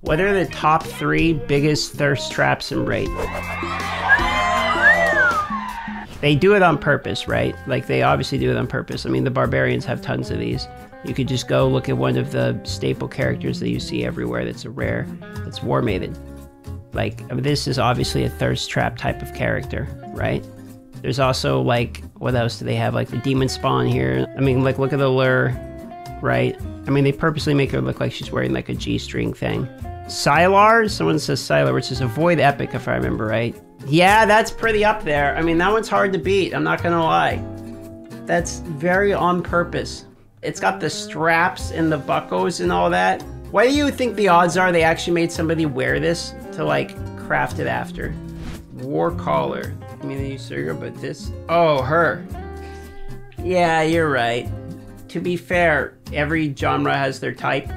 What are the top 3 biggest thirst traps in Raid? They do it on purpose, right? Like, they obviously do it on purpose. I mean, the barbarians have tons of these. You could just go look at one of the staple characters that you see everywhere that's a rare. It's War Maiden. Like, I mean, this is obviously a thirst trap type of character, right? There's also, like, what else do they have? Like, the demon spawn here. I mean, like, look at the lure, right? I mean, they purposely make her look like she's wearing, like, a G-string thing. Sylar? Someone says Sylar, which is a Void Epic, if I remember right. Yeah, that's pretty up there. I mean, that one's hard to beat, I'm not gonna lie. That's very on purpose. It's got the straps and the buckles and all that. What do you think the odds are they actually made somebody wear this to, like, craft it after? War Caller. I mean, you sure, but this... Oh, her. Yeah, you're right. To be fair, every genre has their type,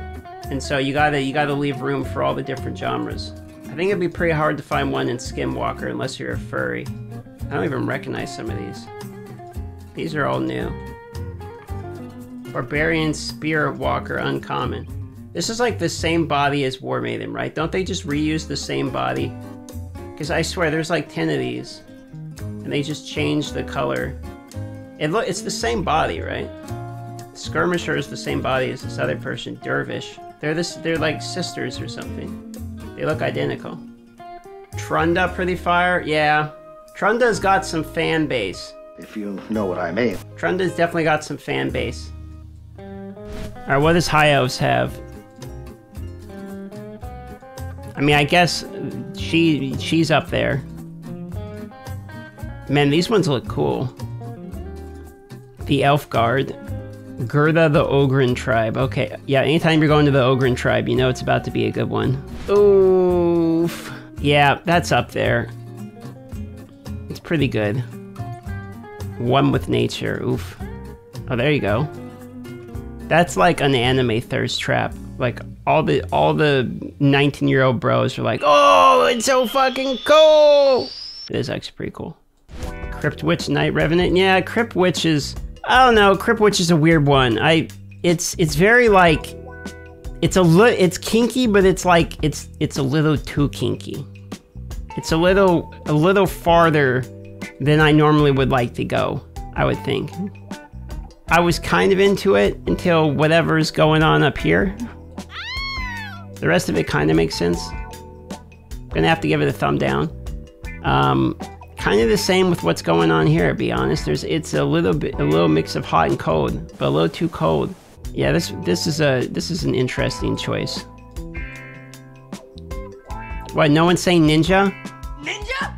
and so you gotta leave room for all the different genres. I think it'd be pretty hard to find one in Skinwalker unless you're a furry. I don't even recognize some of these. These are all new. Barbarian Spirit Walker, uncommon. This is like the same body as War Maiden, right? Don't they just reuse the same body? Because I swear there's like 10 of these. And they just change the color. It's the same body, right? Skirmisher is the same body as this other person, Dervish. They're like sisters or something. They look identical. Trunda pretty fire? Yeah. Trunda's got some fan base. If you know what I mean. Trunda's definitely got some fan base. Alright, what does High Elves have? I mean, I guess she's up there. Man, these ones look cool. The Elf Guard. Gerda the Ogren Tribe. Okay, yeah, anytime you're going to the Ogren Tribe, you know it's about to be a good one. Oof. Yeah, that's up there. It's pretty good. One with nature. Oof. Oh, there you go. That's like an anime thirst trap. Like, all the 19-year-old bros are like, oh, it's so fucking cool! It is actually pretty cool. Crypt Witch Night Revenant. Yeah, Crypt Witch is... I don't know, Crypt Witch is a weird one. It's very like... It's kinky, but it's like... It's a little too kinky. It's a little farther than I normally would like to go, I would think. I was kind of into it until whatever's going on up here. The rest of it kind of makes sense. Gonna have to give it a thumb down. Kind of the same with what's going on here, to be honest. It's a little mix of hot and cold, but a little too cold. Yeah, this is an interesting choice. What? No one's saying ninja? Ninja?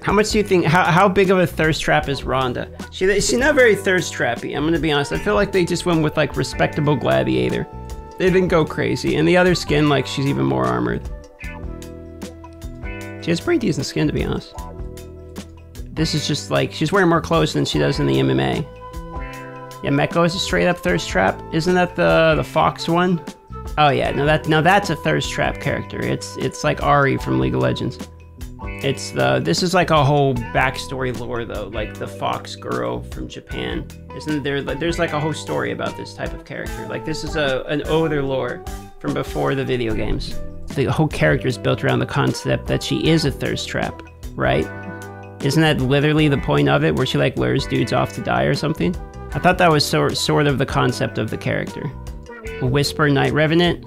How much do you think? How big of a thirst trap is Rhonda? She's not very thirst trappy. I'm gonna be honest. I feel like they just went with like respectable gladiator. They didn't go crazy. And the other skin, like, she's even more armored. She has pretty decent skin, to be honest. This is just like, she's wearing more clothes than she does in the MMA. Yeah, Meko is a straight up thirst trap. Isn't that the Fox one? Oh yeah, no that's a thirst trap character. It's like Ari from League of Legends. This is like a whole backstory lore though, like the Fox girl from Japan. Isn't there, there's like a whole story about this type of character. Like this is an older lore from before the video games. The whole character is built around the concept that she is a thirst trap, right? Isn't that literally the point of it, where she like lures dudes off to die or something? I thought that was sort of the concept of the character. Whisper Night Revenant?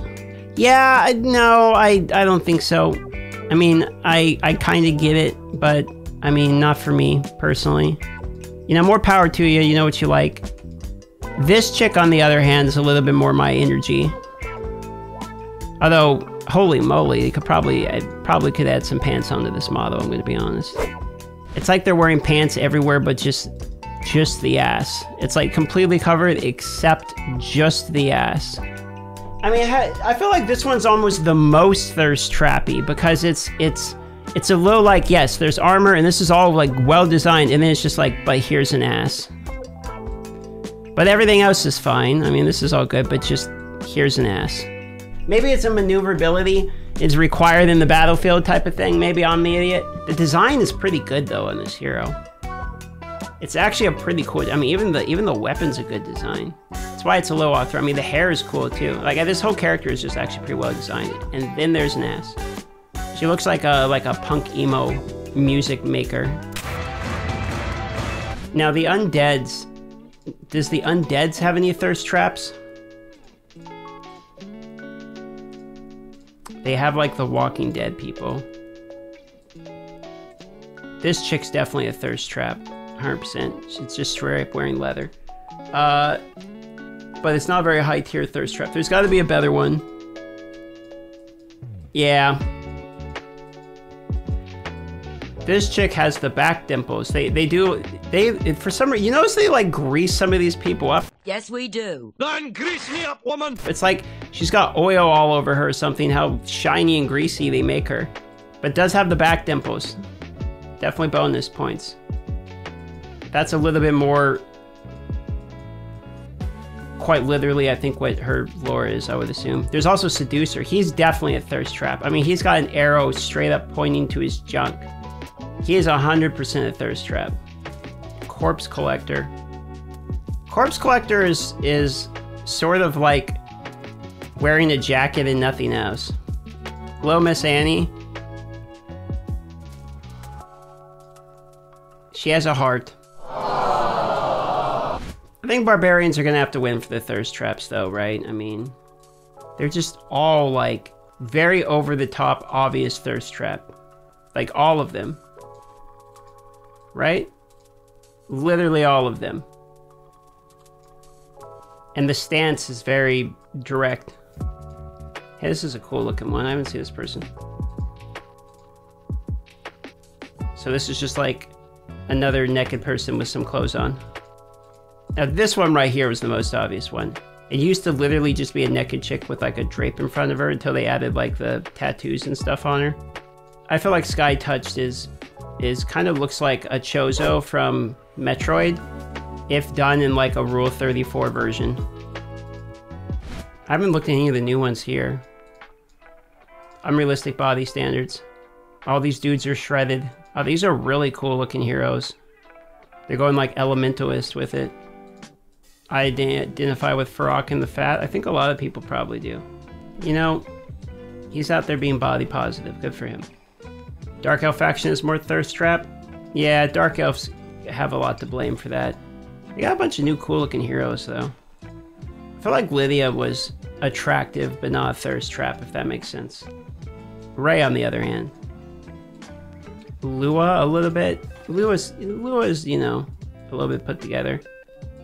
Yeah, no, I don't think so. I mean, I kind of get it, but I mean, not for me, personally. You know, more power to you, you know what you like. This chick, on the other hand, is a little bit more my energy. Although, holy moly, I probably could add some pants onto this model, I'm gonna be honest. It's like they're wearing pants everywhere, but just the ass. It's like completely covered, except just the ass. I mean, I feel like this one's almost the most thirst trappy, because it's a little like, yes, there's armor, and this is all like well designed, and then it's just like, but here's an ass. But everything else is fine. I mean, this is all good, but just here's an ass. Maybe it's a maneuverability is required in the battlefield type of thing. Maybe I'm the idiot. The design is pretty good though on this hero. It's actually a pretty cool, I mean, even the weapon's a good design. It's That's why it's a low author. I mean, the hair is cool too. Like this whole character is just actually pretty well designed. And then there's an ass. She looks like a punk emo music maker. Now the undeads. Does the undeads have any thirst traps? They have like the Walking Dead people. This chick's definitely a thirst trap, 100%. She's just straight up wearing leather. But it's not a very high tier thirst trap. There's gotta be a better one. Yeah. This chick has the back dimples. They for some reason, you notice they like grease some of these people up? Yes, we do. Then grease me up, woman! It's like she's got oil all over her or something, how shiny and greasy they make her. But does have the back dimples. Definitely bonus points. That's a little bit more, quite literally, I think what her lore is, I would assume. There's also Seducer. He's definitely a thirst trap. I mean, he's got an arrow straight up pointing to his junk. He is 100% a thirst trap. Corpse Collector. Corpse Collector is sort of like wearing a jacket and nothing else. Hello, Miss Annie. She has a heart. I think barbarians are gonna have to win for the thirst traps though, right? I mean, they're just all like very over the top obvious thirst trap. Like all of them. Right? Literally all of them. And the stance is very direct. Hey, this is a cool looking one. I haven't seen this person. So this is just like another naked person with some clothes on. Now this one right here was the most obvious one. It used to literally just be a naked chick with like a drape in front of her until they added like the tattoos and stuff on her. I feel like Sky Touched is kind of looks like a Chozo from Metroid, if done in like a Rule 34 version. I haven't looked at any of the new ones here. Unrealistic body standards. All these dudes are shredded. Oh, these are really cool looking heroes. They're going like Elementalist with it. I identify with Farrak and the Fat. I think a lot of people probably do. You know, he's out there being body positive. Good for him. Dark Elf faction is more thirst trap. Yeah, Dark Elves have a lot to blame for that. They got a bunch of new cool looking heroes though. I feel like Lydia was attractive but not a thirst trap, if that makes sense. Ray on the other hand. Lua a little bit. Lua's, you know, a little bit put together.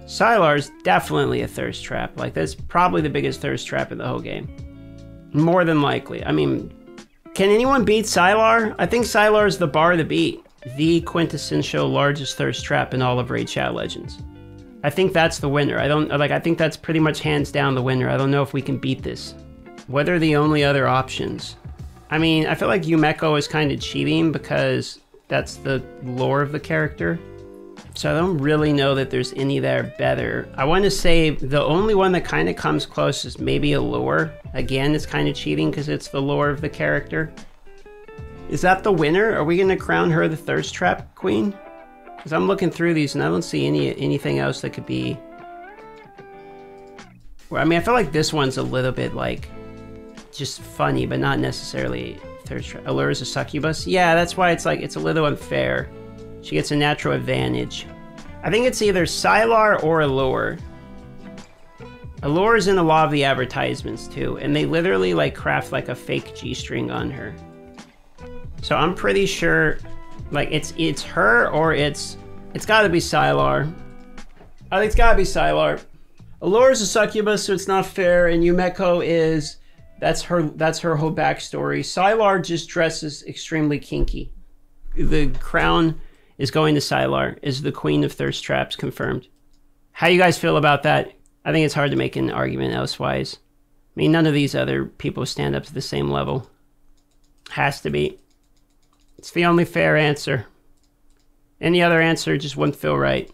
Sylar's definitely a thirst trap. Like that's probably the biggest thirst trap in the whole game. More than likely. I mean, can anyone beat Sylar? I think Sylar is the bar to beat. The quintessential largest thirst trap in all of Raid Shadow Legends. I think that's the winner. I think that's pretty much hands down the winner. I don't know if we can beat this. What are the only other options? I mean, I feel like Yumeko is kind of cheating because that's the lore of the character. So I don't really know that there's any that are better. I want to say the only one that kind of comes close is maybe Allure. Again, it's kind of cheating because it's the lore of the character. Is that the winner? Are we going to crown her the thirst trap queen? Because I'm looking through these and I don't see anything else that could be... I mean, I feel like this one's a little bit like just funny, but not necessarily thirst trap. Allure is a succubus? Yeah, that's why it's like, it's a little unfair. She gets a natural advantage. I think it's either Sylar or Allure. Allure is in a lot of the advertisements too, and they literally like craft like a fake G-string on her. So I'm pretty sure like it's her or it's gotta be Sylar. I think it's gotta be Sylar. Allure is a succubus, so it's not fair, and Yumeko is, that's her whole backstory. Sylar just dresses extremely kinky. The crown is going to Sylar, is the queen of thirst traps, confirmed. How you guys feel about that? I think it's hard to make an argument elsewise. I mean, none of these other people stand up to the same level. Has to be. It's the only fair answer. Any other answer just wouldn't feel right.